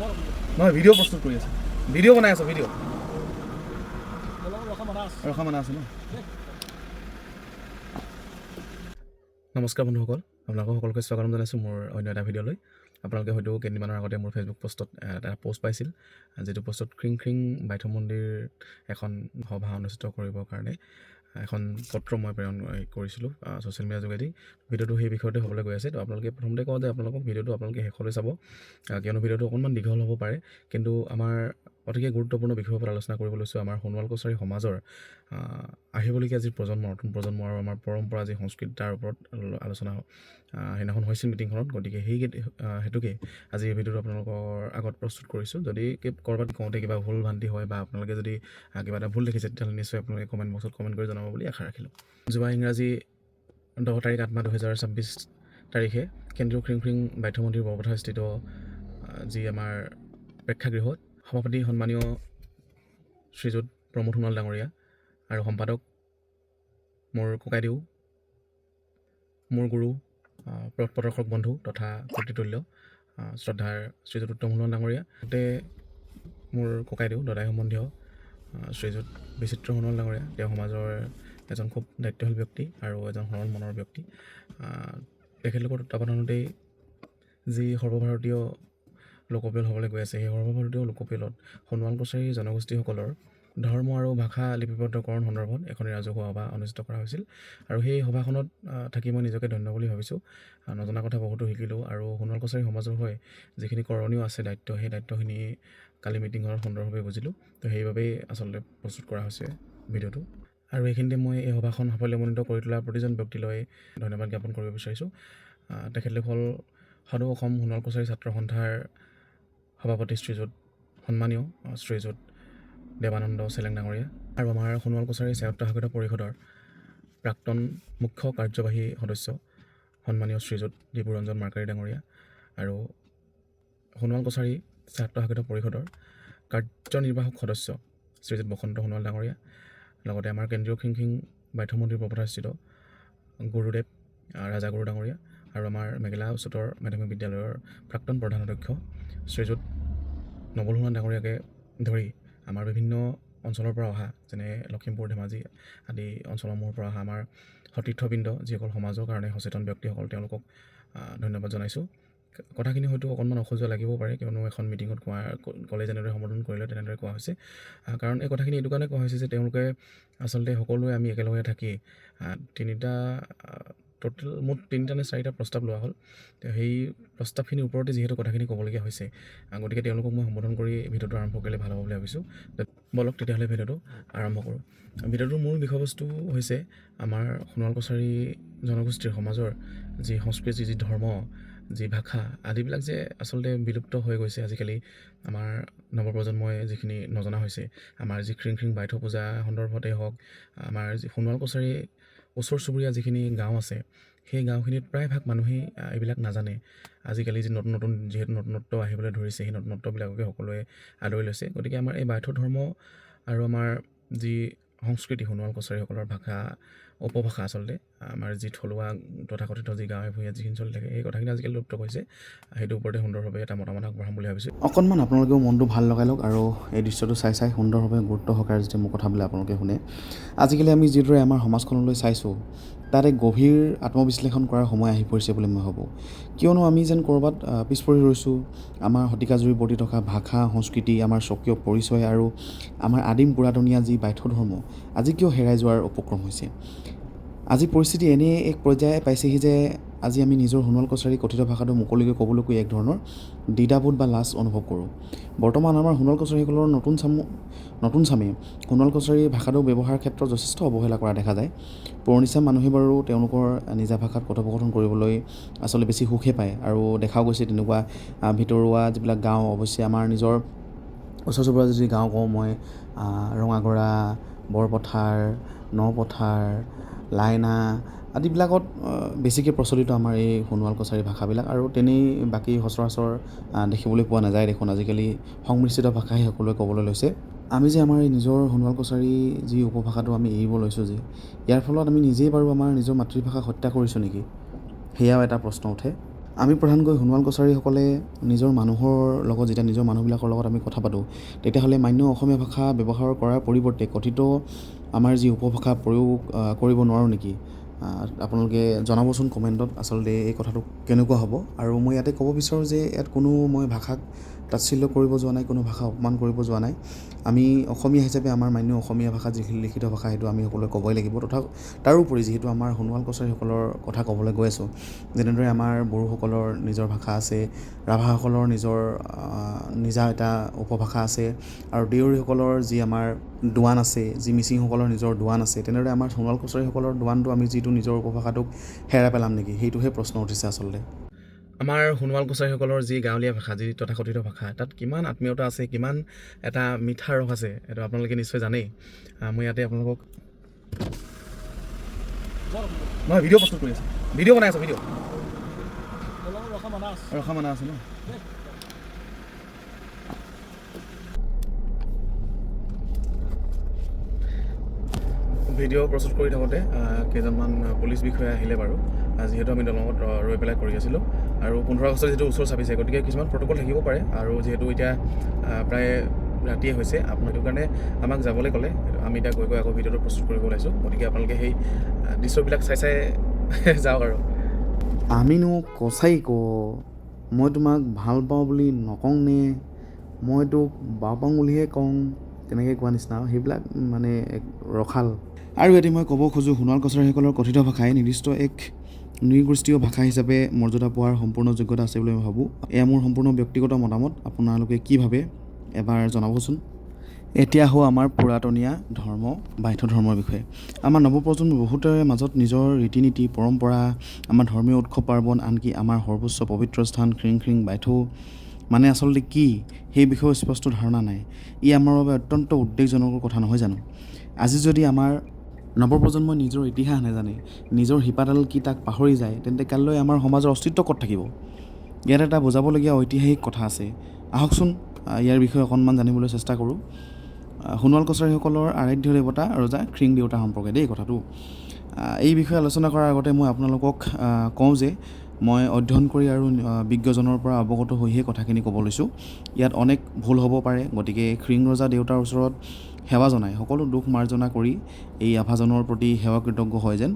নহয় ভিডিঅ' প্ৰস্তুত কৰি আছে ভিডিঅ' বনাই আছোঁ ভিডিঅ' ৰখা মানা আছে ন নমস্কাৰ বন্ধুসকল আপোনালোকক সকলোকে স্বাগতম জনাইছোঁ মোৰ অন্য এটা ভিডিঅ'লৈ আপোনালোকে হয়তো কেইদিনমানৰ আগতে মোৰ ফেচবুক পষ্টত এটা পষ্ট পাইছিল যিটো পষ্টত খিং বাইথ মন্দিৰ এখন সভা অনুষ্ঠিত কৰিবৰ কাৰণে এখন পত্ৰ মই প্ৰেৰণ কৰিছিলোঁ ছ'চিয়েল মিডিয়াৰ যোগেদি ভিডিঅ'টো সেই বিষয়তে হ'বলৈ গৈ আছে তো আপোনালোকে প্ৰথমতে কওঁ যে আপোনালোকক ভিডিঅ'টো আপোনালোকে শেষলৈ চাব কিয়নো ভিডিঅ'টো অকণমান দীঘল হ'ব পাৰে কিন্তু আমাৰ অতিকে গুৰুত্বপূৰ্ণ বিষয়ৰ ওপৰত আলোচনা কৰিব লৈছোঁ আমাৰ সোণোৱাল কছাৰী সমাজৰ আহিবলগীয়া যি প্ৰজন্ম নতুন প্ৰজন্ম আৰু আমাৰ পৰম্পৰা যি সংস্কৃতি তাৰ ওপৰত আলোচনা সেইদিনাখন হৈছিল মিটিংখনত গতিকে সেই হেতুকে আজি এই ভিডিঅ'টো আপোনালোকৰ আগত প্ৰস্তুত কৰিছোঁ যদি ক'ৰবাত কওঁতে কিবা ভুল ভ্ৰান্তি হয় বা আপোনালোকে যদি কিবা এটা ভুল দেখিছে তেতিয়াহ'লে নিশ্চয় আপোনালোকে কমেণ্ট বক্সত কমেণ্ট কৰি জনাব বুলি আশা ৰাখিলোঁ যোৱা ইংৰাজী 10 তাৰিখ 8 মাহ 2026 তাৰিখে কেন্দ্ৰীয় খিং বাইথ মন্দিৰ বৰপথাৰস্থিত যি আমাৰ প্ৰেক্ষাগৃহত সভাপতি সন্মানীয় শ্ৰীযুত প্ৰমোদ সোণোৱাল ডাঙৰীয়া আৰু সম্পাদক মোৰ ককাইদেউ মোৰ গুৰু পথ প্ৰদৰ্শক বন্ধু তথা কৰ্তৃতুল্য শ্ৰদ্ধাৰ শ্ৰীযুত উত্তম সোণোৱাল ডাঙৰীয়া গোটেই মোৰ ককাইদেউ দদাই সম্বন্ধীয় শ্ৰীযুত বিচিত্ৰ সোণোৱাল ডাঙৰীয়া তেওঁ সমাজৰ এজন খুব দায়িত্বশীল ব্যক্তি আৰু এজন সৰল মনৰ ব্যক্তি তেখেতলোকৰ তত্বাৱধানতেই যি সৰ্বভাৰতীয় লোকপিয়ল হ'বলৈ গৈ আছে সেই সৰ্বভাৰতীয় লোকপিয়লত সোণোৱাল কছাৰী জনগোষ্ঠীসকলৰ ধৰ্ম আৰু ভাষা লিপিবদ্ধকৰণ সন্দৰ্ভত এখন ৰাজহুৱা সভা অনুষ্ঠিত কৰা হৈছিল আৰু সেই সভাখনত থাকি মই নিজকে ধন্য বুলি ভাবিছোঁ নজনা কথা বহুতো শিকিলোঁ আৰু সোণোৱাল কছাৰী সমাজৰ হৈ যিখিনি কৰণীয় আছে দায়িত্ব সেই দায়িত্বখিনি কালি মিটিংখনত সুন্দৰভাৱে বুজিলোঁ তো সেইবাবেই আচলতে প্ৰস্তুত কৰা হৈছে ভিডিঅ'টো আৰু এইখিনিতে মই এই সভাখন সাফল্যমণ্ডিত কৰি তোলা প্ৰতিজন ব্যক্তিলৈ ধন্যবাদ জ্ঞাপন কৰিব বিচাৰিছোঁ তেখেতলোক হ'ল সদৌ অসম সোণোৱাল কছাৰী ছাত্ৰ সন্থাৰ সভাপতি শ্ৰীযুত সন্মানীয় শ্ৰীযুত দেৱানন্দ চেলেং ডাঙৰীয়া আৰু আমাৰ সোণোৱাল কছাৰী স্বায়ত্তশাসিত পৰিষদৰ প্ৰাক্তন মুখ্য কাৰ্যবাহী সদস্য সন্মানীয় শ্ৰীযুত ডিপুৰঞ্জন মাৰ্কাৰী ডাঙৰীয়া আৰু সোণোৱাল কছাৰী স্বায়ত্তশাসিত পৰিষদৰ কাৰ্যনিৰ্বাহক সদস্য শ্ৰীযুত বসন্ত সোণোৱাল ডাঙৰীয়া লগতে আমাৰ কেন্দ্ৰীয় খিং বাইথ মন্দিৰ বৰপথাৰস্থিত গুৰুদেৱ ৰাজাগুৰু ডাঙৰীয়া আৰু আমাৰ মেঘেলা উচ্চতৰ মাধ্যমিক বিদ্যালয়ৰ প্ৰাক্তন প্ৰধান অধ্যক্ষ শ্ৰীযুত নবল সোণোৱাল ডাঙৰীয়াকে ধৰি আমাৰ বিভিন্ন অঞ্চলৰ পৰা অহা যেনে লখিমপুৰ ধেমাজি আদি অঞ্চলসমূহৰ পৰা অহা আমাৰ সতীৰ্থবৃন্দ যিসকল সমাজৰ কাৰণে সচেতন ব্যক্তিসকল তেওঁলোকক ধন্যবাদ জনাইছোঁ কথাখিনি হয়তো অকণমান অসহ্য লাগিব পাৰে কিয়নো এখন মিটিঙত ক'লে যেনেদৰে সম্বোধন কৰিলে তেনেদৰে কোৱা হৈছে কাৰণ এই কথাখিনি এইটো কাৰণে কোৱা হৈছে যে তেওঁলোকে আচলতে সকলোৱে আমি একেলগে থাকি মুঠ তিনিটা নে চাৰিটা প্ৰস্তাৱ লোৱা হ'ল সেই প্ৰস্তাৱখিনিৰ ওপৰতে যিহেতু কথাখিনি ক'বলগীয়া হৈছে গতিকে তেওঁলোকক মই সম্বোধন কৰি ভিডিঅ'টো আৰম্ভ কৰিলে ভাল হ'ব বুলি ভাবিছোঁ বলক তেতিয়াহ'লে ভিডিঅ'টো আৰম্ভ কৰোঁ ভিডিঅ'টোৰ মূল বিষয়বস্তু হৈছে আমাৰ সোণোৱাল কছাৰী জনগোষ্ঠীৰ সমাজৰ যি সংস্কৃতি যি ধৰ্ম যি ভাষা আদিবিলাক যে আচলতে বিলুপ্ত হৈ গৈছে আজিকালি আমাৰ নৱপ্ৰজন্মই যিখিনি নজনা হৈছে আমাৰ যি খিং বাইথ পূজা সন্দৰ্ভতেই হওক আমাৰ যি সোণোৱাল কছাৰী ওচৰ চুবুৰীয়া যিখিনি গাঁও আছে সেই গাঁওখিনিত প্ৰায়ভাগ মানুহেই এইবিলাক নাজানে আজিকালি যি নতুন যিহেতু নতুনত্ব আহিবলৈ ধৰিছে সেই নতুনত্ববিলাককে সকলোৱে আদৰি লৈছে গতিকে আমাৰ এই বাইথ ধৰ্ম আৰু আমাৰ যি সংস্কৃতি সোণোৱাল কছাৰীসকলৰ ভাষা উপভাষা আচলতে আমাৰ যি থলুৱা তথাকথিত যি গাঁৱে ভূঞে যিখিনি চলি থাকে এই কথাখিনি আজিকালি লুপ্ত হৈছে সেইটোৰ ওপৰতে সুন্দৰভাৱে এটা মতামত আগবঢ়াম বুলি ভাবিছোঁ অকণমান আপোনালোকেও মনটো ভাল লগাই লওক আৰু এই দৃশ্যটো চাই সুন্দৰভাৱে গুৰুত্ব সহকাৰে যেতিয়া মোৰ কথাবিলাক আপোনালোকে শুনে আজিকালি আমি যিদৰে আমাৰ সমাজখনলৈ চাইছোঁ তাত এক গভীৰ আত্মবিশ্লেষণ কৰাৰ সময় আহি পৰিছে বুলি মই ভাবোঁ কিয়নো আমি যেন ক'ৰবাত পিছ পৰি ৰৈছোঁ আমাৰ শতিকাজুৰি বৰ্তি থকা ভাষা সংস্কৃতি আমাৰ স্বকীয় পৰিচয় আৰু আমাৰ আদিম পুৰাতনীয়া যি বাইথ ধৰ্ম আজি কিয় হেৰাই যোৱাৰ উপক্ৰম হৈছে আজি পৰিস্থিতি এনে এক পৰ্যায়ে পাইছেহি যে আজি আমি নিজৰ সোণোৱাল কছাৰী কথিত ভাষাটো মুকলিকৈ ক'বলৈকৈ এক ধৰণৰ দ্বিধাবোধ বা লাজ অনুভৱ কৰোঁ বৰ্তমান আমাৰ সোণোৱাল কছাৰীসকলৰ নতুন চামে সোণোৱাল কছাৰী ভাষাটো ব্যৱহাৰৰ ক্ষেত্ৰত যথেষ্ট অৱহেলা কৰা দেখা যায় পুৰণিচাম মানুহে বাৰু তেওঁলোকৰ নিজা ভাষাত কথোপকথন কৰিবলৈ আচলতে বেছি সুখে পায় আৰু দেখাও গৈছে তেনেকুৱা ভিতৰুৱা যিবিলাক গাঁও অৱশ্যে আমাৰ নিজৰ ওচৰ চুবুৰীয়া যদি গাঁও কওঁ মই ৰঙাগৰা বৰপথাৰ নপথাৰ লাইনা আদিবিলাকত বেছিকৈ প্ৰচলিত আমাৰ এই সোণোৱাল কছাৰী ভাষাবিলাক আৰু তেনেই বাকী সচৰাচৰ দেখিবলৈ পোৱা নাযায় দেখোন আজিকালি সংমিশ্ৰিত ভাষাই সকলোৱে ক'বলৈ লৈছে আমি যে আমাৰ এই নিজৰ সোণোৱাল কছাৰী যি উপভাষাটো আমি এৰিব লৈছোঁ যে ইয়াৰ ফলত আমি নিজেই বাৰু আমাৰ নিজৰ মাতৃভাষাক হত্যা কৰিছোঁ নেকি সেয়াও এটা প্ৰশ্ন উঠে আমি প্ৰধানকৈ সোণোৱাল কছাৰীসকলে নিজৰ মানুহৰ লগত যেতিয়া নিজৰ মানুহবিলাকৰ লগত আমি কথা পাতোঁ তেতিয়াহ'লে মান্য অসমীয়া ভাষা ব্যৱহাৰ কৰাৰ পৰিৱৰ্তে কথিত আমাৰ যি উপভাষা প্ৰয়োগ কৰিব নোৱাৰোঁ নেকি? আপোনালোকে জনাবচোন কমেণ্টত আচলতে এই কথাটো কেনেকুৱা হ'ব। আৰু মই ইয়াতে ক'ব বিচাৰোঁ যে ইয়াত কোনো মই ভাষাক তাচ্ছিল্য কৰিব যোৱা নাই, কোনো ভাষা অপমান কৰিব যোৱা নাই। আমি অসমীয়া হিচাপে আমাৰ মান্য অসমীয়া ভাষা যিখিনি লিখিত ভাষা সেইটো আমি সকলোৱে ক'বই লাগিব। তাৰোপৰি যিহেতু আমাৰ সোণোৱাল কছাৰীসকলৰ কথা ক'বলৈ গৈ আছোঁ, যেনেদৰে আমাৰ বড়োসকলৰ নিজৰ ভাষা আছে, ৰাভাসকলৰ নিজা এটা উপভাষা আছে, আৰু দেউৰীসকলৰ যি আমাৰ দোৱান আছে, যি মিচিংসকলৰ নিজৰ দোৱান আছে, তেনেদৰে আমাৰ সোণোৱাল কছাৰীসকলৰ দোৱানটো আমি যিটো নিজৰ উপভাষাটোক হেৰাই পেলাম নেকি, সেইটোহে প্ৰশ্ন উঠিছে আচলতে। আমাৰ সোণোৱাল কছাৰীসকলৰ যি গাঁৱলীয়া ভাষা, যি তথাকথিত ভাষা, তাত কিমান আত্মীয়তা আছে, কিমান এটা মিঠা ৰস আছে, এইটো আপোনালোকে নিশ্চয় জানেই। মই ইয়াতে আপোনালোকক মই ভিডিঅ' প্ৰস্তুত কৰি আছোঁ, ভিডিঅ' বনাই আছোঁ, ভিডিঅ' ৰখা মানা আছে ন। ভিডিঅ' প্ৰস্তুত কৰি থাকোঁতে কেইজনমান পুলিচ বিষয়া আহিলে বাৰু, যিহেতু আমি দলঙত ৰৈ পেলাই কৰি আছিলোঁ। আৰু 15 আগষ্টত যিহেতু ওচৰ চাপিছে, গতিকে কিছুমান প্ৰট'কল থাকিব পাৰে। আৰু যিহেতু এতিয়া প্ৰায় ৰাতিয়ে হৈছে, আপোনাৰ সেইটো কাৰণে আমাক যাবলৈ ক'লে। আমি এতিয়া গৈ আকৌ ভিডিঅ'টো প্ৰস্তুত কৰিব ওলাইছোঁ। গতিকে আপোনালোকে সেই দৃশ্যবিলাক চাই যাওক। আৰু আমিনো কছাৰী মই তোমাক ভাল পাওঁ বুলি নকওঁ নে, মই তোক বাও পাওঁ বুলিহে কওঁ, তেনেকৈ কোৱা নিচিনা সেইবিলাক মানে ৰখাল। আৰু এটি মই ক'ব খোজোঁ, সোণোৱাল কছাৰীসকলৰ কথিত ভাষাই নিৰ্দিষ্ট এক নৃগোষ্ঠীয় ভাষা হিচাপে মৰ্যাদা পোৱাৰ সম্পূৰ্ণ যোগ্যতা আছে বুলি মই ভাবোঁ। এয়া মোৰ সম্পূৰ্ণ ব্যক্তিগত মতামত, আপোনালোকে কি ভাবে এবাৰ জনাবচোন। এতিয়া আহোঁ আমাৰ পুৰাতনীয়া ধৰ্ম বাইথ ধৰ্মৰ বিষয়ে। আমাৰ নৱপ্ৰজন্মৰ বহুতৰে মাজত নিজৰ ৰীতি নীতি, পৰম্পৰা, আমাৰ ধৰ্মীয় উৎসৱ পাৰ্বণ, আনকি আমাৰ সৰ্বোচ্চ পবিত্ৰ স্থান খিং বাইথ মানে আচলতে কি, সেই বিষয়েও স্পষ্ট ধাৰণা নাই। ই আমাৰ বাবে অত্যন্ত উদ্বেগজনকৰ কথা নহয় জানো? আজি যদি আমাৰ নৱপ্ৰজন্মই নিজৰ ইতিহাস নাজানে, নিজৰ শিপাডাল কি তাক পাহৰি যায়, তেন্তে কাইলৈ আমাৰ সমাজৰ অস্তিত্ব ক'ত থাকিব? ইয়াত এটা বুজাবলগীয়া ঐতিহাসিক কথা আছে, আহকচোন ইয়াৰ বিষয়ে অকণমান জানিবলৈ চেষ্টা কৰোঁ। সোণোৱাল কছাৰীসকলৰ আৰাধ্য দেৱতা ৰজা খিং দেউতা সম্পৰ্কে দেই কথাটো। এই বিষয়ে আলোচনা কৰাৰ আগতে মই আপোনালোকক কওঁ যে মই অধ্যয়ন কৰি আৰু বিজ্ঞজনৰ পৰা অৱগত হৈহে কথাখিনি ক'ব লৈছোঁ। ইয়াত অনেক ভুল হ'ব পাৰে, গতিকে খিং ৰজা দেউতাৰ ওচৰত সেৱা জনাই সকলো দুখ মাৰ্জনা কৰি এই আভাজনৰ প্ৰতি সেৱা কৃতজ্ঞ হয় যেন